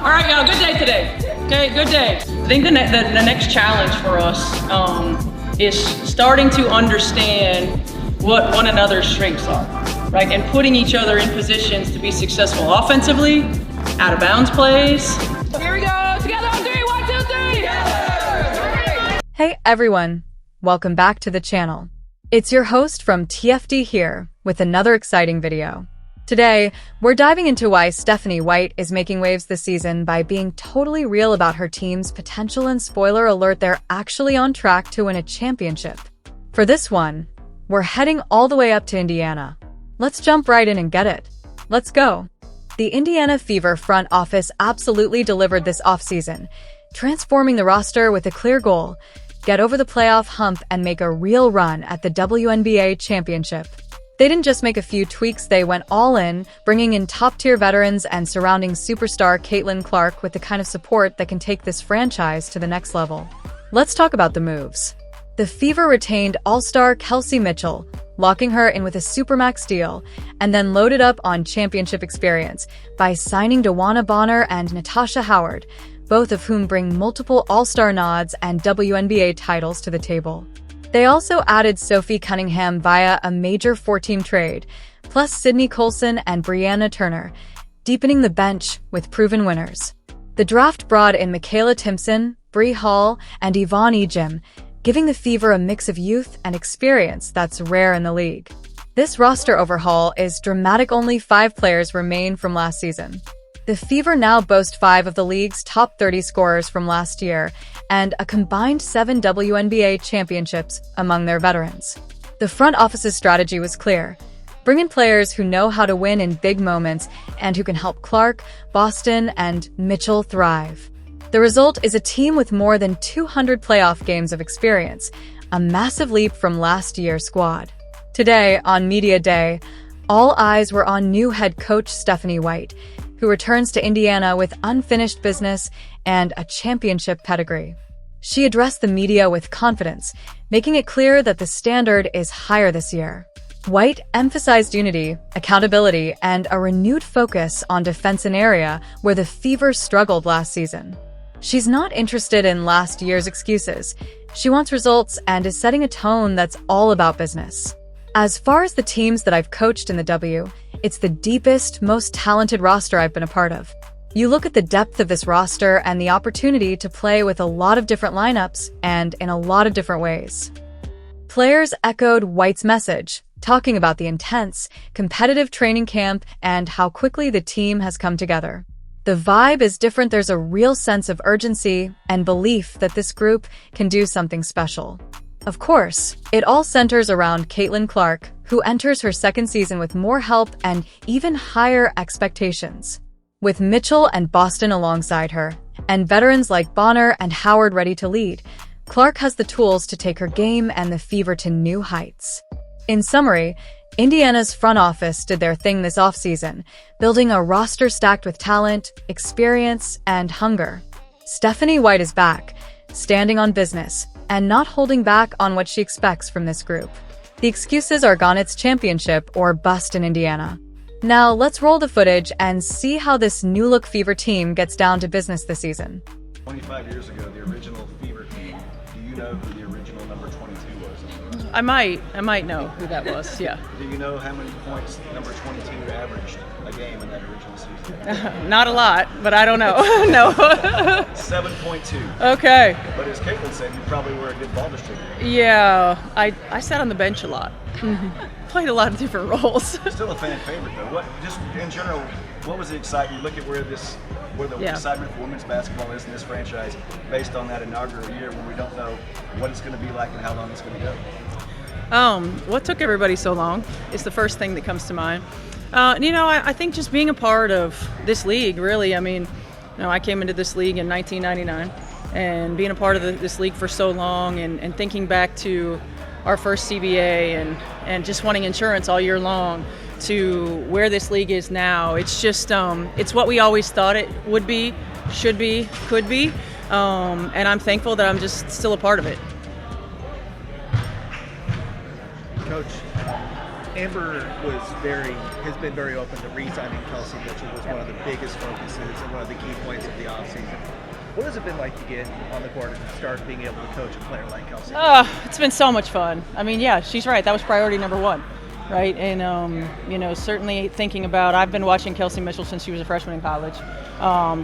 All right, y'all, good day today. Okay, good day. I think the next challenge for us is starting to understand what one another's strengths are, right? And putting each other in positions to be successful offensively, out of bounds plays. Here we go, together on three, 1, 2, 3. Hey everyone, welcome back to the channel. It's your host from TFD here with another exciting video. Today, we're diving into why Stephanie White is making waves this season by being totally real about her team's potential, and spoiler alert, they're actually on track to win a championship. For this one, we're heading all the way up to Indiana. Let's jump right in and get it. Let's go. The Indiana Fever front office absolutely delivered this offseason, transforming the roster with a clear goal: get over the playoff hump and make a real run at the WNBA championship. They didn't just make a few tweaks, they went all in, bringing in top-tier veterans and surrounding superstar Caitlin Clark with the kind of support that can take this franchise to the next level. Let's talk about the moves. The Fever retained all-star Kelsey Mitchell, locking her in with a supermax deal, and then loaded up on championship experience by signing DeWanna Bonner and Natasha Howard, both of whom bring multiple all-star nods and WNBA titles to the table. They also added Sophie Cunningham via a major 4-team trade, plus Sydney Colson and Brianna Turner, deepening the bench with proven winners. The draft brought in Michaela Timpson, Bree Hall, and Yvonne Ejim, giving the Fever a mix of youth and experience that's rare in the league. This roster overhaul is dramatic. Only 5 players remain from last season. The Fever now boast 5 of the league's top 30 scorers from last year and a combined 7 WNBA championships among their veterans. The front office's strategy was clear: bring in players who know how to win in big moments and who can help Clark, Boston, and Mitchell thrive. The result is a team with more than 200 playoff games of experience, a massive leap from last year's squad. Today, on Media Day, all eyes were on new head coach Stephanie White, who returns to Indiana with unfinished business and a championship pedigree. She addressed the media with confidence, making it clear that the standard is higher this year. White emphasized unity, accountability, and a renewed focus on defense, an area where the Fever struggled last season. She's not interested in last year's excuses. She wants results and is setting a tone that's all about business. As far as the teams that I've coached in the W, it's the deepest, most talented roster I've been a part of. You look at the depth of this roster and the opportunity to play with a lot of different lineups and in a lot of different ways. Players echoed White's message, talking about the intense, competitive training camp and how quickly the team has come together. The vibe is different. There's a real sense of urgency and belief that this group can do something special. Of course, it all centers around Caitlin Clark, who enters her second season with more help and even higher expectations. With Mitchell and Boston alongside her, and veterans like Bonner and Howard ready to lead, Clark has the tools to take her game and the Fever to new heights. In summary, Indiana's front office did their thing this offseason, building a roster stacked with talent, experience, and hunger. Stephanie White is back, standing on business, and not holding back on what she expects from this group. The excuses are gone. It's championship or bust in Indiana. Now let's roll the footage and see how this new-look Fever team gets down to business this season. 25 years ago, the original Fever team, do you know who the original number 22 was? I might know who that was, yeah. Do you know how many points number 22 averaged a game in that original season? Not a lot, but I don't know. No. 7.2. Okay. But as Caitlin said, you probably were a good ball distributor. Yeah, I sat on the bench a lot. Played a lot of different roles. Still a fan favorite though. What, just in general, what was the excitement? You look at where the excitement for women's basketball is in this franchise, based on that inaugural year when we don't know what it's going to be like and how long it's going to go. What took everybody so long is the first thing that comes to mind. I think just being a part of this league, really. I mean, I came into this league in 1999, and being a part of this league for so long, and thinking back to our first CBA and just wanting insurance all year long to where this league is now. It's just, it's what we always thought it would be, should be, could be, and I'm thankful that I'm just still a part of it. Coach, Amber has been very open to re-signing Kelsey Mitchell was one of the biggest focuses and one of the key points of the offseason. What has it been like to get on the court and start being able to coach a player like Kelsey? It's been so much fun. I mean, yeah, she's right. That was priority number one, right? And, certainly thinking about, I've been watching Kelsey Mitchell since she was a freshman in college,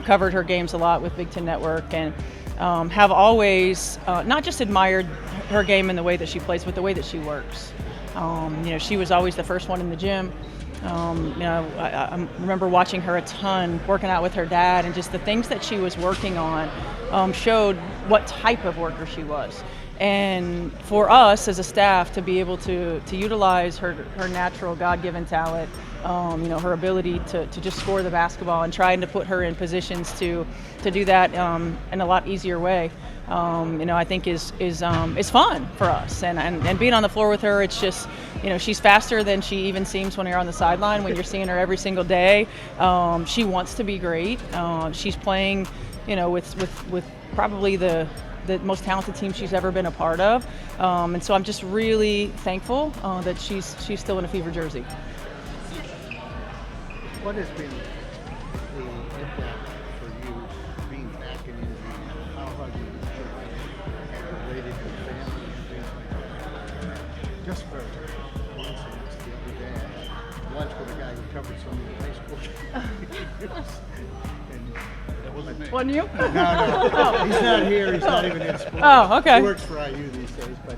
covered her games a lot with Big Ten Network, and have always not just admired her game in the way that she plays, but the way that she works. She was always the first one in the gym. I remember watching her a ton, working out with her dad, and just the things that she was working on showed what type of worker she was. And for us as a staff to be able to utilize her natural God-given talent, her ability to just score the basketball and trying to put her in positions to do that in a lot easier way, I think is fun for us. And being on the floor with her, it's just, she's faster than she even seems when you're on the sideline, when you're seeing her every single day. She wants to be great. She's playing, with probably the most talented team she's ever been a part of. And so I'm just really thankful that she's still in a Fever jersey. What has been the impact for you being back in Indiana? How have you related to family and things like that? Just for coincidence, the other day I had lunch with a guy who covered some of the high school. Wasn't you? No. He's not here. He's not even in sports. Oh, okay. He works for IU these days, but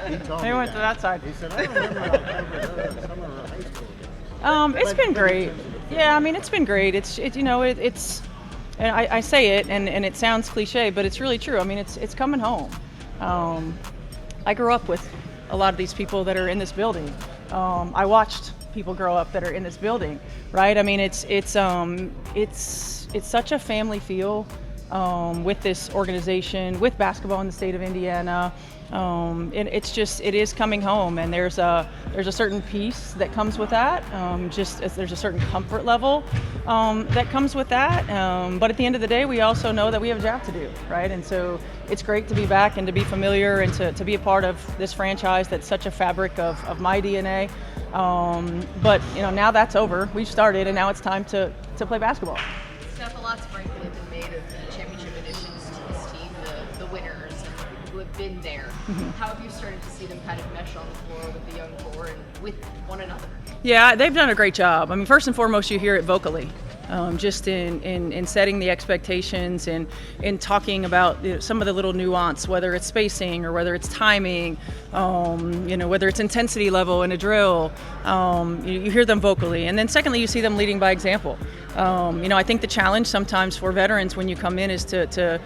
he told me He went to that side. He said, I remember I covered some of her high school games. It's been great. Yeah, I mean, it's been great. It's and I say it, and it sounds cliche, but it's really true. I mean, it's coming home. I grew up with a lot of these people that are in this building. I watched people grow up that are in this building, right? I mean, it's such a family feel with this organization, with basketball in the state of Indiana. And it is coming home, and there's a certain peace that comes with that. Just as there's a certain comfort level that comes with that. But at the end of the day, we also know that we have a job to do, right? And so it's great to be back and to be familiar and to be a part of this franchise that's such a fabric of my DNA. But now that's over. We've started, and now it's time to play basketball. Steph, a lot's frankly been made of the championship additions to this team, the winners who have been there. Mm-hmm. How have you started to see them kind of mesh on the floor with the young core and with one another? Yeah, they've done a great job. I mean, first and foremost, you hear it vocally. Just in setting the expectations and in talking about some of the little nuance, whether it's spacing or whether it's timing, whether it's intensity level in a drill, you hear them vocally. And then secondly, you see them leading by example. I think the challenge sometimes for veterans when you come in is to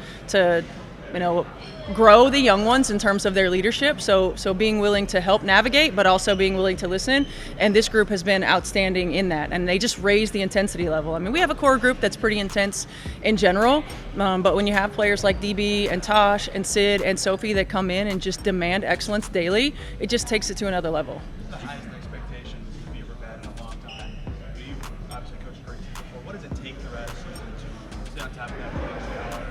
grow the young ones in terms of their leadership. So being willing to help navigate, but also being willing to listen. And this group has been outstanding in that. And they just raise the intensity level. I mean, we have a core group that's pretty intense in general. But when you have players like DB and Tosh and Sid and Sophie that come in and just demand excellence daily, it just takes it to another level. The highest expectations you've ever had in a long time. You've obviously coached great teams before. What does it take the rest of the season to stay on top of that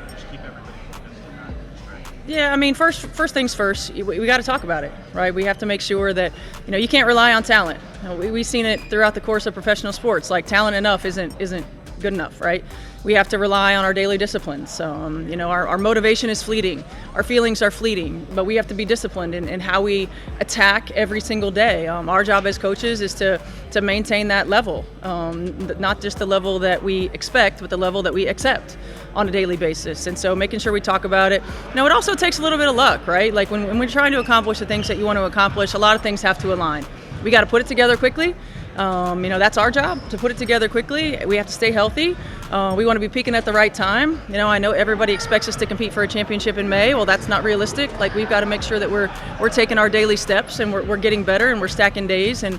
and just keep everybody focused and not distracted? Yeah, I mean, first things first, we got to talk about it, right? We have to make sure that, you can't rely on talent. We've seen it throughout the course of professional sports. Like, talent enough isn't good enough, right? We have to rely on our daily disciplines. Our motivation is fleeting. Our feelings are fleeting, but we have to be disciplined in how we attack every single day. Our job as coaches is to maintain that level, not just the level that we expect, but the level that we accept on a daily basis. And so making sure we talk about it. Now, it also takes a little bit of luck, right? Like when we're trying to accomplish the things that you want to accomplish, a lot of things have to align. We got to put it together quickly. That's our job, to put it together quickly. We have to stay healthy. We want to be peaking at the right time. I know everybody expects us to compete for a championship in May. Well, that's not realistic. Like, we've got to make sure that we're taking our daily steps and we're getting better and we're stacking days and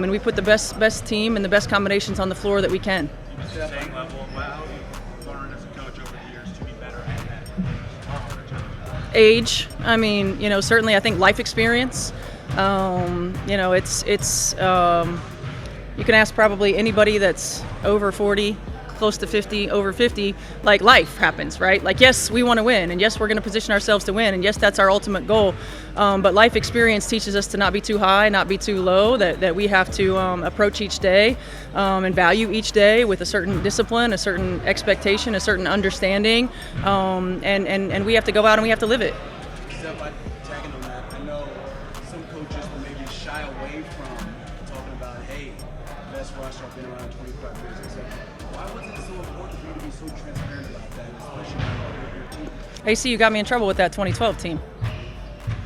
we put the best team and the best combinations on the floor that we can. Same level. How have you learned as a coach over the years to be better at that? Age. I mean, certainly I think life experience. You can ask probably anybody that's over 40 close to 50, over 50, like life happens, right? Like, yes, we want to win, and yes, we're going to position ourselves to win, and yes, that's our ultimate goal. But life experience teaches us to not be too high, not be too low, that we have to approach each day and value each day with a certain discipline, a certain expectation, a certain understanding, and we have to go out and we have to live it. Steph, tagging on that, I know some coaches will maybe shy away from talking about, hey, best roster I've been around 25 years, etc. Why was it so important for you to be so transparent about that, especially now with your team? AC, you got me in trouble with that 2012 team.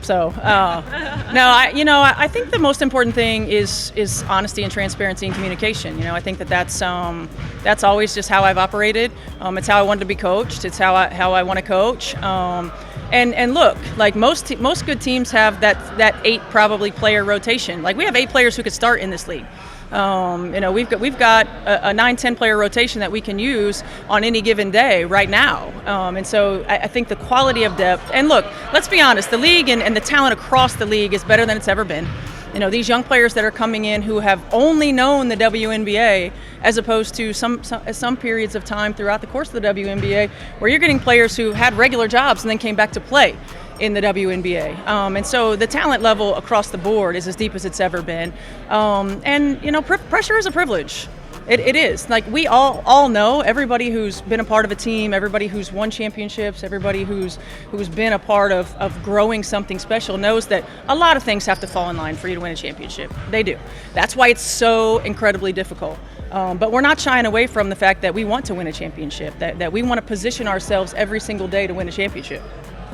So, no, I think the most important thing is honesty and transparency and communication. I think that's always just how I've operated. It's how I wanted to be coached. It's how I want to coach. And look, like most good teams have that 8 probably player rotation. Like we have 8 players who could start in this league. We've got a 9-10 player rotation that we can use on any given day right now. And so I think the quality of depth, and look, let's be honest, the league and the talent across the league is better than it's ever been. These young players that are coming in who have only known the WNBA as opposed to some periods of time throughout the course of the WNBA where you're getting players who had regular jobs and then came back to play in the WNBA. And so the talent level across the board is as deep as it's ever been. Pressure is a privilege. It is. Like we all know, everybody who's been a part of a team, everybody who's won championships, everybody who's been a part of growing something special knows that a lot of things have to fall in line for you to win a championship. They do. That's why it's so incredibly difficult. But we're not shying away from the fact that we want to win a championship, that we want to position ourselves every single day to win a championship.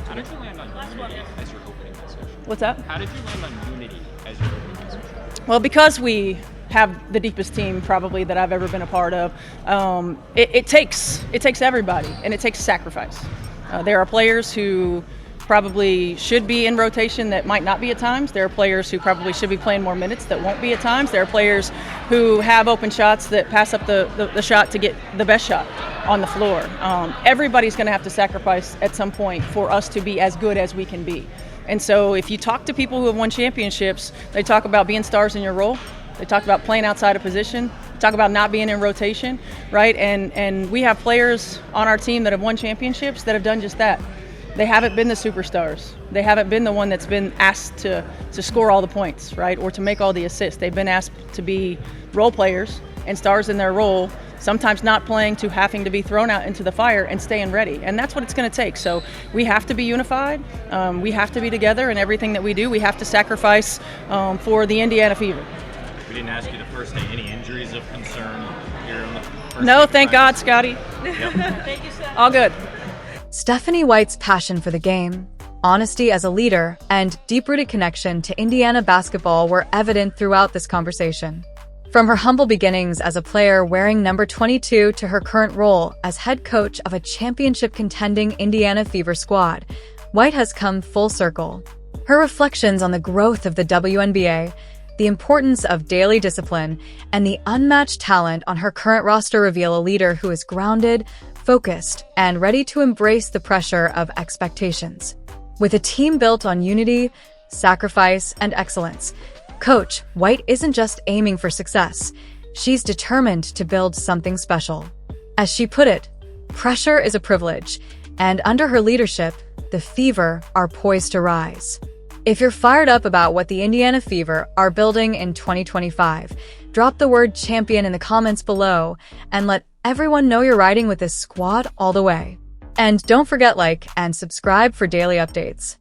How did you land on unity as your opening message? What's that? How did you land on unity as your opening message? Well, because we have the deepest team probably that I've ever been a part of, it takes everybody, and it takes sacrifice. There are players who probably should be in rotation that might not be at times. There are players who probably should be playing more minutes that won't be at times. There are players who have open shots that pass up the shot to get the best shot on the floor. Everybody's going to have to sacrifice at some point for us to be as good as we can be. And so if you talk to people who have won championships, they talk about being stars in your role. They talk about playing outside of position. They talk about not being in rotation, right? And we have players on our team that have won championships that have done just that. They haven't been the superstars. They haven't been the one that's been asked to score all the points, right? Or to make all the assists. They've been asked to be role players and stars in their role, sometimes not playing to having to be thrown out into the fire and staying ready. And that's what it's going to take. So we have to be unified. We have to be together in everything that we do. We have to sacrifice for the Indiana Fever. We didn't ask you the first day. Any injuries of concern here on the first No, thank God, Scotty. Yep. Thank you, Steph. All good. Stephanie White's passion for the game, honesty as a leader, and deep-rooted connection to Indiana basketball were evident throughout this conversation. From her humble beginnings as a player wearing number 22 to her current role as head coach of a championship-contending Indiana Fever squad, White has come full circle. Her reflections on the growth of the WNBA, the importance of daily discipline, and the unmatched talent on her current roster reveal a leader who is grounded, focused, and ready to embrace the pressure of expectations. With a team built on unity, sacrifice, and excellence, Coach White isn't just aiming for success. She's determined to build something special. As she put it, pressure is a privilege, and under her leadership, the Fever are poised to rise. If you're fired up about what the Indiana Fever are building in 2025, drop the word champion in the comments below and let everyone know you're riding with this squad all the way. And don't forget like and subscribe for daily updates.